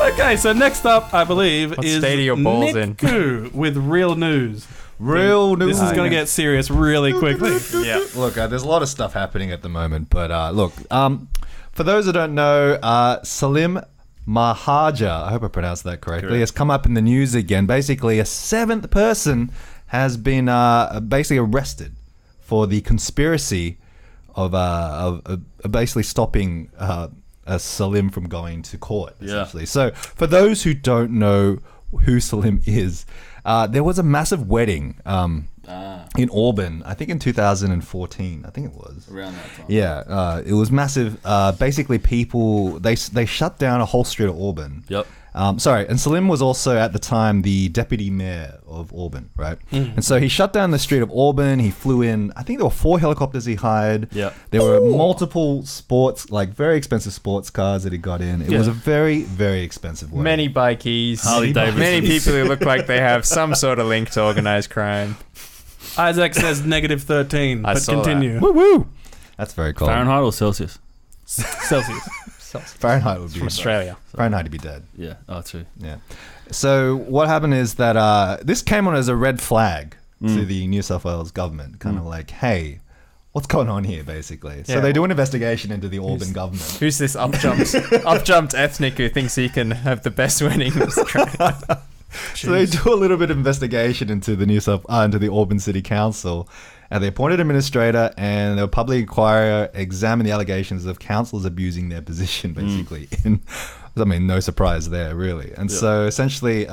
Okay, so next up, I believe, What is state are your balls in? Niku with real news. Real news. This is going to get serious really quickly. Yeah. Look, there's a lot of stuff happening at the moment, but for those that don't know, Salim Mehajer, I hope I pronounced that correctly, has come up in the news again. Basically, a seventh person has been basically arrested for the conspiracy of basically stopping Salim from going to court, essentially. Yeah. So, for those who don't know who Salim is, there was a massive wedding in Auburn, I think in 2014. I think it was. Around that time. Yeah, it was massive. Basically, people, they shut down a whole street of Auburn. Yep. Sorry, and Salim was also at the time the deputy mayor of Auburn, right? And so he shut down the street of Auburn. He flew in, I think there were 4 helicopters he hired. Yep. There were multiple sports, like very expensive sports cars that he got in. It was a very, very expensive wedding. Many bikies. Harley Davidson. Many people who look like they have some sort of link to organized crime. Isaac says -13, but saw continue. Woo woo! That's very cold. Fahrenheit or Celsius? Celsius. Fahrenheit would be From Australia. Fahrenheit would be dead. Yeah. Oh, true. Yeah. So what happened is that this came on as a red flag to the New South Wales government, kind of like, hey, what's going on here, basically? So they do an investigation into the Auburn government. Who's this up-jumped ethnic who thinks he can have the best wedding in Australia? So they do a little bit of investigation into the into the Auburn City Council, and they appointed an administrator, and the public inquirer examined the allegations of councillors abusing their position, basically. No surprise there, really. And so essentially,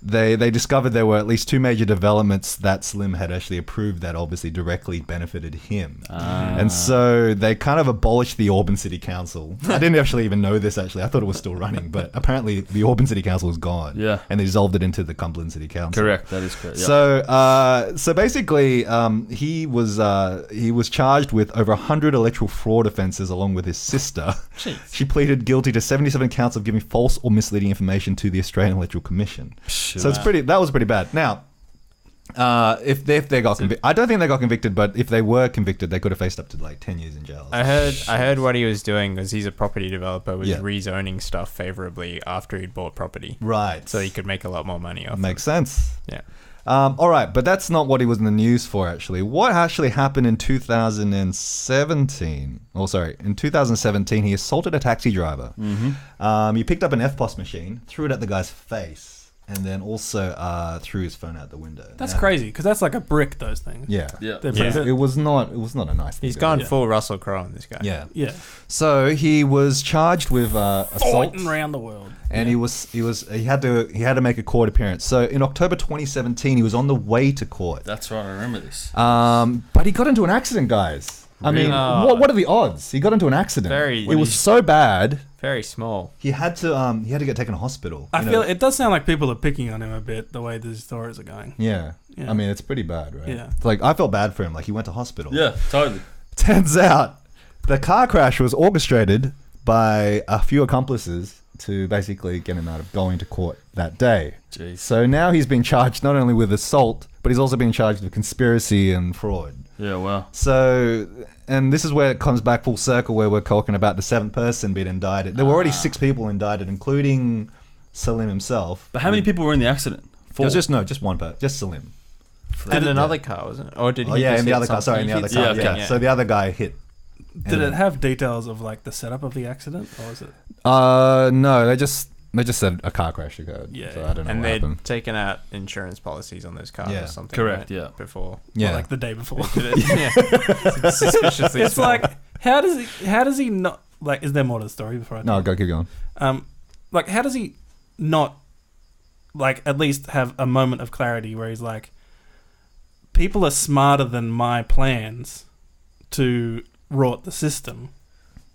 they discovered there were at least 2 major developments that Salim had actually approved that obviously directly benefited him. And so they kind of abolished the Auburn City Council. I didn't actually even know this, actually. I thought it was still running, but apparently the Auburn City Council was gone. Yeah. And they dissolved it into the Cumberland City Council. Correct, that is correct. Yep. So basically, he was charged with over 100 electoral fraud offences along with his sister. Jeez. She pleaded guilty to 77 counts of giving false or misleading information to the Australian Electoral Commission. So that was pretty bad. Now, if they got convicted, I don't think they got convicted, but if they were convicted, they could have faced up to like 10 years in jail. I heard what he was doing was he's a property developer, was rezoning stuff favorably after he'd bought property. Right. So he could make a lot more money off it. Makes sense. Yeah. All right, but that's not what he was in the news for, actually. What actually happened in 2017? Oh, sorry. In 2017, he assaulted a taxi driver. He picked up an FPOS machine, threw it at the guy's face, and then also threw his phone out the window. That's crazy, because that's like a brick, those things. Yeah. It was not a nice thing. He's gone full Russell Crowe on this guy. Yeah. Yeah. So he was charged with assault. Fighting around the world. And he had to make a court appearance. So in October 2017, he was on the way to court. That's right, I remember this. But he got into an accident, guys. I mean, what are the odds? He got into an accident. It was so bad. Very small. He had to get taken to hospital. I feel it does sound like people are picking on him a bit the way these stories are going. Yeah. I mean, it's pretty bad, right? Yeah. Like, I felt bad for him. Like, he went to hospital. Yeah, totally. Turns out the car crash was orchestrated by a few accomplices to basically get him out of going to court that day. Jeez. So now he's been charged not only with assault, but he's also been charged with conspiracy and fraud. Yeah, wow. So, and this is where it comes back full circle, where we're talking about the 7th person being indicted. There were already 6 people indicted, including Salim himself. But how many people were in the accident? 4? It was just one person, just Salim. And another car, wasn't it? Or did he in the other car. Sorry, in the other car. Yeah. So the other guy hit. Did it have details of like the setup of the accident, or was it? No, they just said a car crash occurred. Yeah. So I don't know and what they'd happened. taken out insurance policies on those cars or something. Correct, right? Before. Yeah. Or like the day before. Yeah. Suspiciously It's small. like, how does he not, like, is there more to the story before I No, keep going. Like, how does he not, like, at least have a moment of clarity where he's like, people are smarter than my plans to rot the system.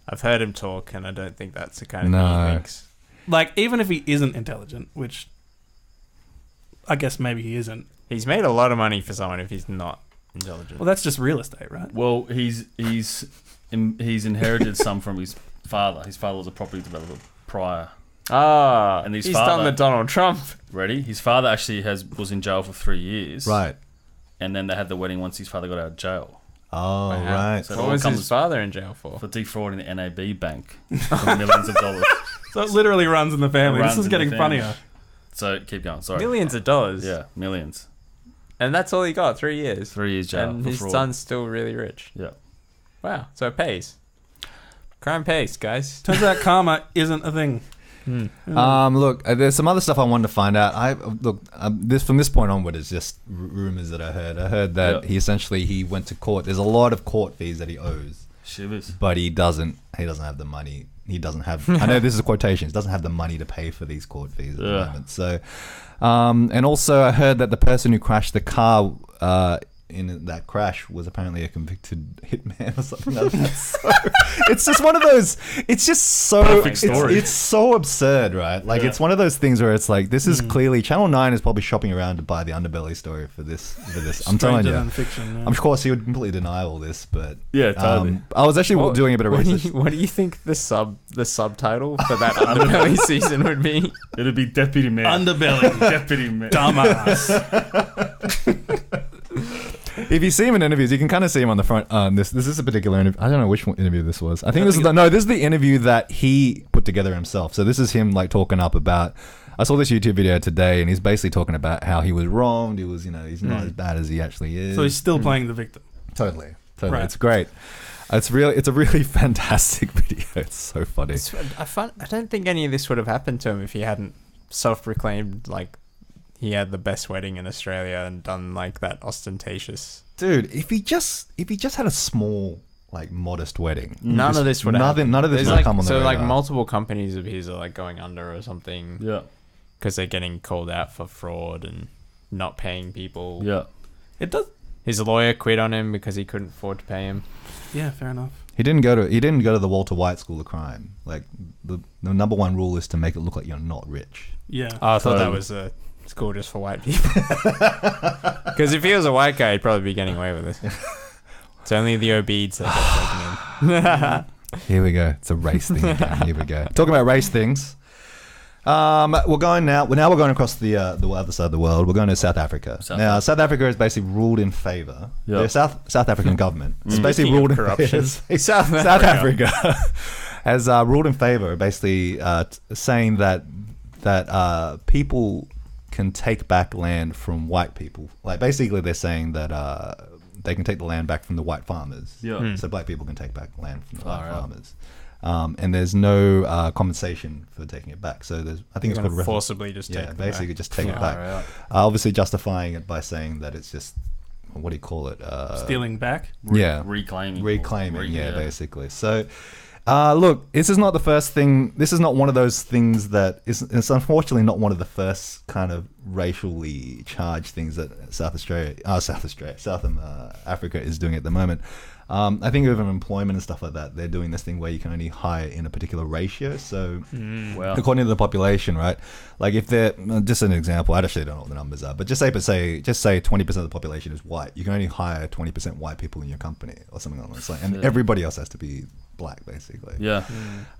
I've heard him talk, and I don't think that's the kind of thing he thinks. Like, even if he isn't intelligent, which I guess maybe he isn't. He's made a lot of money for someone if he's not intelligent. Well, that's just real estate, right? Well, he's inherited some from his father. His father was a property developer prior. And he's done the Donald Trump. Ready? His father actually was in jail for 3 years. Right. And then they had the wedding once his father got out of jail. Oh, right. So what was his father in jail for? For defrauding the NAB bank for millions of dollars. So it literally runs in the family. This is getting funnier. So keep going. Sorry. Millions of dollars. Yeah, millions. And that's all he got. 3 years. 3 years jail. And his son's still really rich. Yeah. Wow. So it pays. Crime pays, guys. Turns out karma isn't a thing. Look, there's some other stuff I wanted to find out. From this point onward, it's just rumors that I heard. I heard that he went to court. There's a lot of court fees that he owes. Shivers. But he doesn't have the money. He doesn't have. I know this is quotations. Doesn't have the money to pay for these court fees at the moment. So, and also I heard that the person who crashed the car in that crash was apparently a convicted hitman or something like that. So it's just one of those. It's just so. It's so absurd, right? Like it's one of those things where it's like this is clearly Channel 9 is probably shopping around to buy the underbelly story for this. I'm telling you. Fiction, Of course, he would completely deny all this, but totally. I was actually doing a bit of research. What do you think the subtitle for that underbelly season would be? It'd be Deputy Mayor. Underbelly. Deputy Mayor. Dumbass. If you see him in interviews, you can kind of see him on the front. This is a particular interview. I don't know which interview this was. I think this is the interview that he put together himself. So this is him like talking up about. I saw this YouTube video today, and he's basically talking about how he was wronged. He was, he's not as bad as he actually is. So he's still playing the victim. Totally. Right. It's great. It's a really fantastic video. It's so funny. I don't think any of this would have happened to him if he hadn't self-proclaimed like he had the best wedding in Australia and done like that ostentatious. Dude, if he just had a small, like modest wedding, none of this would happen. None of this would come on the radar. So like multiple companies of his are like going under or something. Yeah. Because they're getting called out for fraud and not paying people. Yeah. It does. His lawyer quit on him because he couldn't afford to pay him. Yeah, fair enough. He didn't go to the Walter White School of Crime. Like the number one rule is to make it look like you're not rich. Yeah. Oh, I thought that was a school just for white people. Because if he was a white guy, he'd probably be getting away with it. It's only the Obedes that get taken in. Here we go. It's a race thing again. Here we go. Talking about race things. We're going across the other side of the world. We're going to South Africa. South Africa is basically ruled in favour. The South African government is basically ruled in corruption. South Africa has ruled in favour, basically saying that people can take back land from white people. Like basically, they're saying that they can take the land back from the white farmers. Yeah. So black people can take back land from the white farmers. And there's no compensation for taking it back. So I think it's called forcibly just take it basically back. Just take it back. Obviously justifying it by saying that it's just what do you call it? Stealing back. Reclaiming. Basically. So. Look, this is not the first thing. This is not one of those things that it's unfortunately not one of the first kind of racially charged things that South Africa is doing at the moment. I think even employment and stuff like that, they're doing this thing where you can only hire in a particular ratio. So according to the population, right? Like if they're just an example, I actually don't know what the numbers are, but just say 20% of the population is white. You can only hire 20% white people in your company or something like that. And everybody else has to be black, basically. Yeah.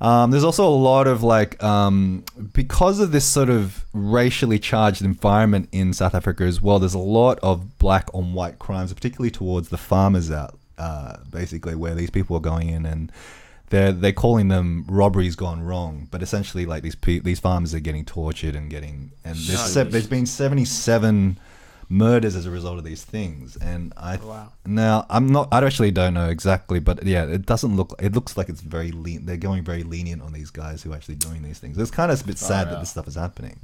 There's also a lot of like because of this sort of racially charged environment in South Africa as well, there's a lot of black on white crimes, particularly towards the farmers out basically, where these people are going in and they're calling them robberies gone wrong, but essentially like these farmers are getting tortured and there's been 77 murders as a result of these things. And I actually don't know exactly, but yeah, it looks like it's very they're going very lenient on these guys who are actually doing these things. It's kind of a bit sad that this stuff is happening.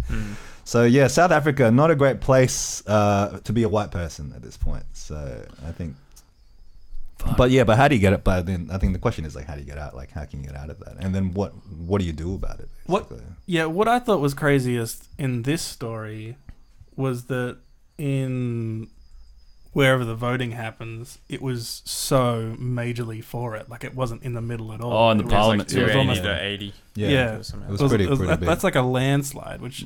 So yeah, South Africa, not a great place to be a white person at this point. So I think but how do you get it? But then I think the question is like, how do you get out? Like, how can you get out of that? And then what do you do about it? Basically? What I thought was craziest in this story was that in wherever the voting happens, it was so majorly for it. Like it wasn't in the middle at all. Oh, in the parliament, it was almost 80. Yeah. It was pretty big. That's like a landslide. Which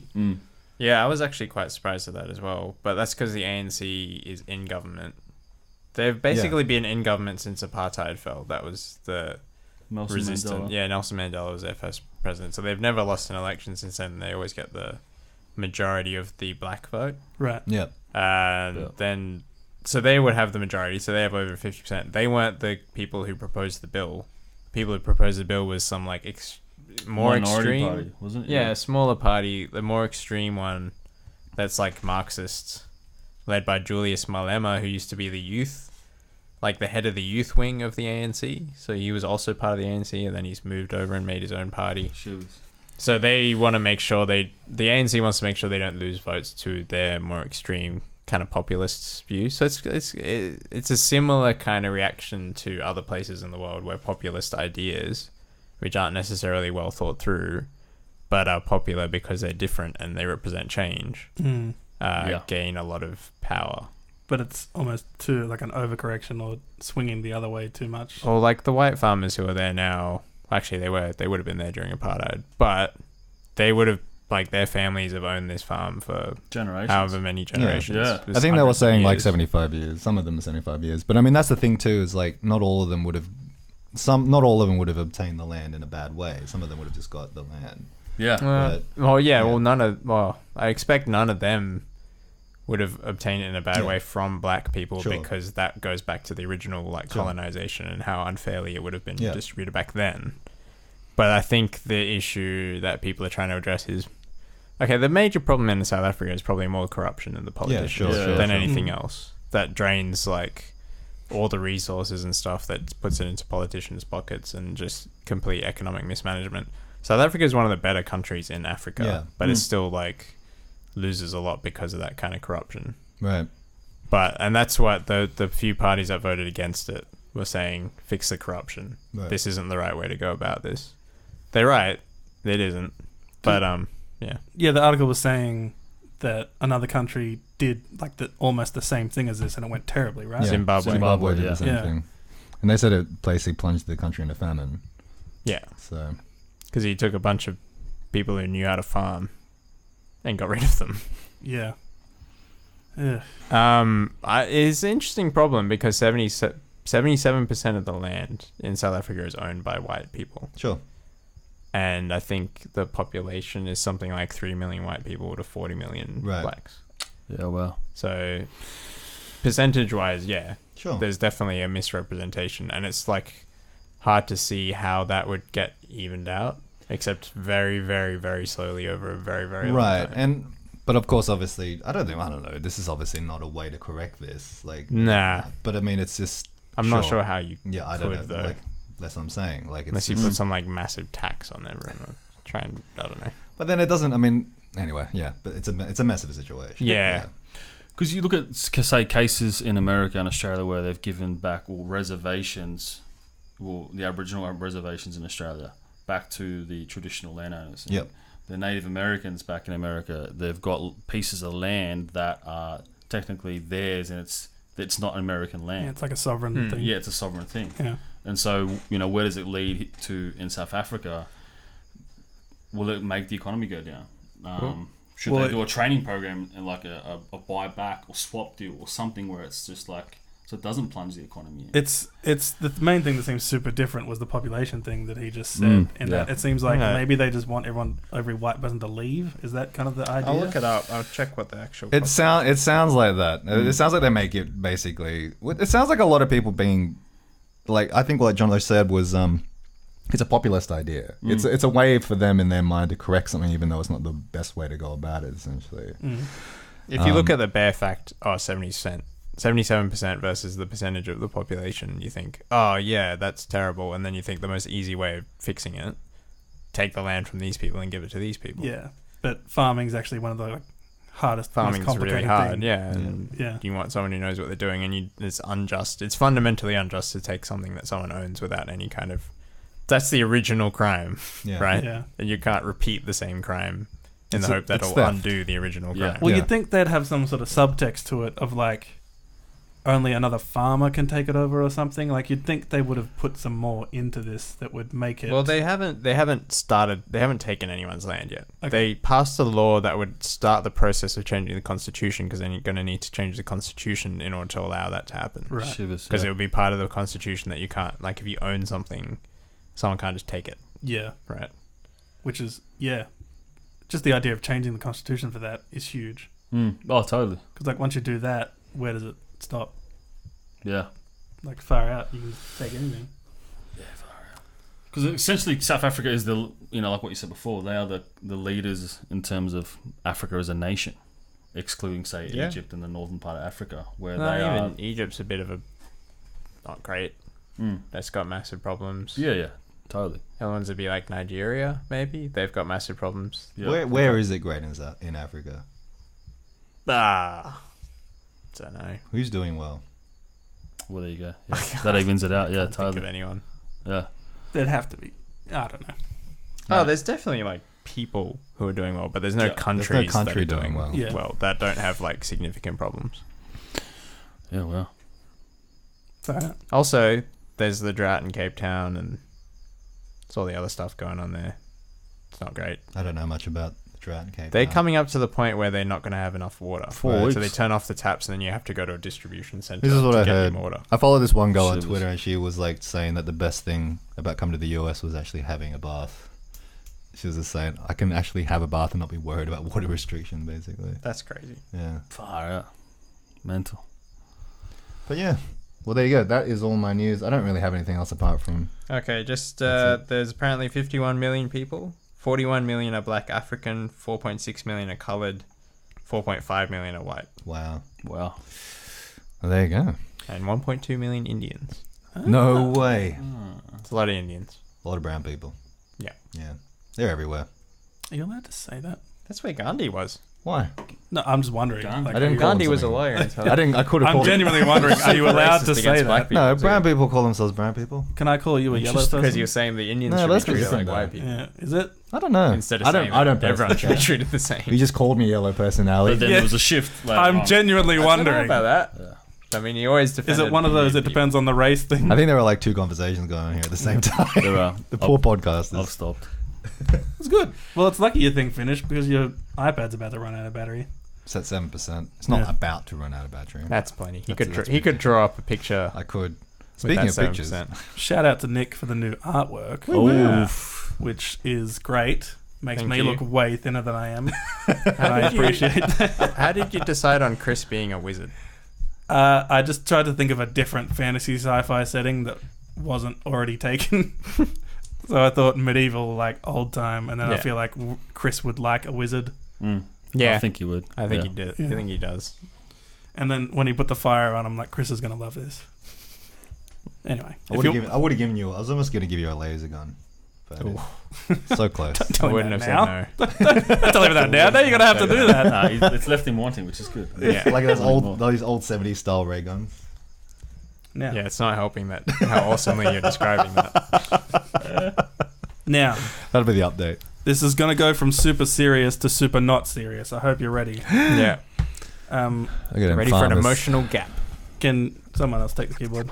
yeah, I was actually quite surprised at that as well. But that's because the ANC is in government. They've basically been in government since apartheid fell. That was the resistance. Yeah, Nelson Mandela was their first president. So they've never lost an election since then. They always get the majority of the black vote. Right. Yeah. Then, so they would have the majority. So they have over 50%. They weren't the people who proposed the bill. People who proposed the bill was some like more minority extreme party, wasn't it? Yeah, a smaller party, the more extreme one that's like Marxist, led by Julius Malema, who used to be the youth, like the head of the youth wing of the ANC. So he was also part of the ANC, and then he's moved over and made his own party. So they want to make sure the ANC wants to make sure they don't lose votes to their more extreme kind of populist view. So it's a similar kind of reaction to other places in the world where populist ideas, which aren't necessarily well thought through, but are popular because they're different and they represent change, gain a lot of power. But it's almost too like an overcorrection or swinging the other way too much. Or like the white farmers who are there now. Actually, they would have been there during apartheid, but they would have, like, their families have owned this farm for generations, however many generations. Yeah. I think they were saying like 75 years. Some of them are 75 years, but I mean that's the thing too. Is like not all of them would have obtained the land in a bad way. Some of them would have just got the land. Yeah. I expect none of them would have obtained it in a bad way from black people, because that goes back to the original colonization and how unfairly it would have been distributed back then. But I think the issue that people are trying to address is, okay, the major problem in South Africa is probably more corruption in the politicians than anything else. That drains like all the resources and stuff, that puts it into politicians' pockets, and just complete economic mismanagement. South Africa is one of the better countries in Africa, but it's still like loses a lot because of that kind of corruption. Right. And that's what the few parties that voted against it were saying: fix the corruption. Right. This isn't the right way to go about this. They're right. It isn't. But Yeah, the article was saying that another country did like almost the same thing as this, and it went terribly, right? Yeah. Zimbabwe did the same Yeah. thing. And they said it basically plunged the country into famine. Yeah. So because he took a bunch of people who knew how to farm and got rid of them. Yeah. It's an interesting problem because 77% of the land in South Africa is owned by white people. Sure. And I think the population is something like 3 million white people to 40 million blacks. Yeah, well. So percentage-wise, sure, there's definitely a misrepresentation, and it's like hard to see how that would get evened out, except very, very, very slowly over a very, very long time. But of course, obviously, I don't know. This is obviously not a way to correct this. Like, nah. But I mean, it's just. I'm not sure how you. Yeah, I don't know. Though. Like, that's what I'm saying. Like, unless you put some like massive tax on everyone, or try and I don't know. But then it doesn't. I mean, anyway, yeah. But it's a mess of a situation. Yeah. Because you look at, say, cases in America and Australia where they've given back reservations, the Aboriginal reservations in Australia, back to the traditional landowners. Yep. The Native Americans back in America, they've got pieces of land that are technically theirs, and it's not American land. Yeah, it's like a sovereign thing. Yeah, it's a sovereign thing. Yeah. And so, where does it lead to in South Africa? Will it make the economy go down? Should they do a training program and like a buyback or swap deal or something where it's just like, so it doesn't plunge the economy in? It's the main thing that seems super different was the population thing that he just said. That it seems like maybe they just want every white person to leave. Is that kind of the idea? I'll look it up. I'll check what the actual. It sounds like that. It sounds like they make it basically. It sounds like a lot of people being, like, I think what John Lowe said was it's a populist idea. It's a way for them in their mind to correct something, even though it's not the best way to go about it. Essentially, if you look at the bare fact, 77% versus the percentage of the population, you think, oh yeah, that's terrible, and then you think the most easy way of fixing it, take the land from these people and give it to these people. Yeah, but farming's actually one of the hardest, farming's most really hard. You want someone who knows what they're doing, and it's unjust. It's fundamentally unjust to take something that someone owns without any kind of. That's the original crime, right? Yeah. And you can't repeat the same crime in the hope that it'll undo the original crime. Well, you'd think they'd have some sort of subtext to it of like only another farmer can take it over or something. Like, you'd think they would have put some more into this that would make it. Well, they haven't taken anyone's land yet. Okay. They passed a law that would start the process of changing the constitution, because then you're going to need to change the constitution in order to allow that to happen. Right. Because it would be part of the constitution that you can't, like, if you own something, someone can't just take it. Yeah. Right. Which is, just the idea of changing the constitution for that is huge. Oh, totally. Because, like, once you do that, where does it stop? Yeah. Like, far out, you can take anything. Yeah, far out. Because essentially South Africa is the, like what you said before, they are the leaders in terms of Africa as a nation, excluding, say, Egypt and the northern part of Africa, where even Egypt's a bit of a not great. That's got massive problems. Yeah, totally. The other ones would be like Nigeria, maybe. They've got massive problems. Yeah. Where is it great in Africa? Don't know. Who's doing well? Well, there you go. Yeah. That evens it out. Yeah, totally. Think of anyone. Yeah. There'd have to be. I don't know. Oh, there's definitely like people who are doing well, but there's no countries that are doing well that don't have like significant problems. Yeah, well. So, also, there's the drought in Cape Town and there's all the other stuff going on there. It's not great. I don't know much about the drought in Cape Town. They're coming up to the point where they're not going to have enough water. 4 weeks. So they turn off the taps and then you have to go to a distribution centre This is what to I get heard. your water. I follow this one girl on Twitter, and she was like saying that the best thing about coming to the US was actually having a bath. She was just saying, I can actually have a bath and not be worried about water restriction, basically. That's crazy. Yeah. Far out. Mental. But yeah. Well, there you go. That is all my news. I don't really have anything else apart from... Okay, just there's apparently 51 million people. 41 million are black African, 4.6 million are coloured, 4.5 million are white. Wow. Wow. Well, there you go. And 1.2 million Indians. No way. It's a lot of Indians. A lot of brown people. Yeah. Yeah. They're everywhere. are you allowed to say that? That's where Gandhi was. Why? No, I'm just wondering. Gandhi. I didn't call Gandhi him was a something. lawyer. Until I could have I'm called... genuinely wondering, are you allowed to Racist say against black that? people. No, brown people call themselves brown people. Can I call you a yellow just person? because you're saying the Indians No, should that's be treated different like white though. people. Yeah, is it? I don't know. Instead of I saying don't everyone should personally be treated the same. You just called me yellow personality. But then Yeah. there was a shift. Later I'm on. genuinely I don't know wondering. about that. Yeah. I mean, you always Is defended it one of those, it Indian depends on the race thing? I think there were like two conversations going on here at the same time. There are. The poor I've podcasters. stopped. It's good. Well, it's lucky your thing finished because your iPad's about to run out of battery. It's at 7%. It's not Yeah. about to run out of battery. That's plenty. He That's could draw up a picture. I could. with Speaking that of pictures, 7%. Shout out to Nick for the new artwork. Which is great. Makes Thank me you. look way thinner than I am. And I appreciate that. How did you decide on Chris being a wizard? I just tried to think of a different fantasy sci-fi setting that wasn't already taken. So I thought medieval, like old time, and then I Yeah. feel like Chris would like a wizard. Yeah, I think you would. I think Yeah. he did. Yeah. I think he does. And then when he put the fire on, I'm like, Chris is gonna love this. Anyway, I would have given you. I was almost going to give you a laser gun. But so close. tell I him wouldn't that have now. said no. Tell him that now. Now you're gonna have to do that. Nah, it's left him wanting, which is good. Yeah. Like those old 70s style ray guns. Now, Yeah, it's not helping that how awesomely you're describing that. now, That'll be the update. this is gonna go from super serious to super not serious. I hope you're ready. Yeah, Look at them ready for an farmers. emotional gap. Can someone else take the keyboard?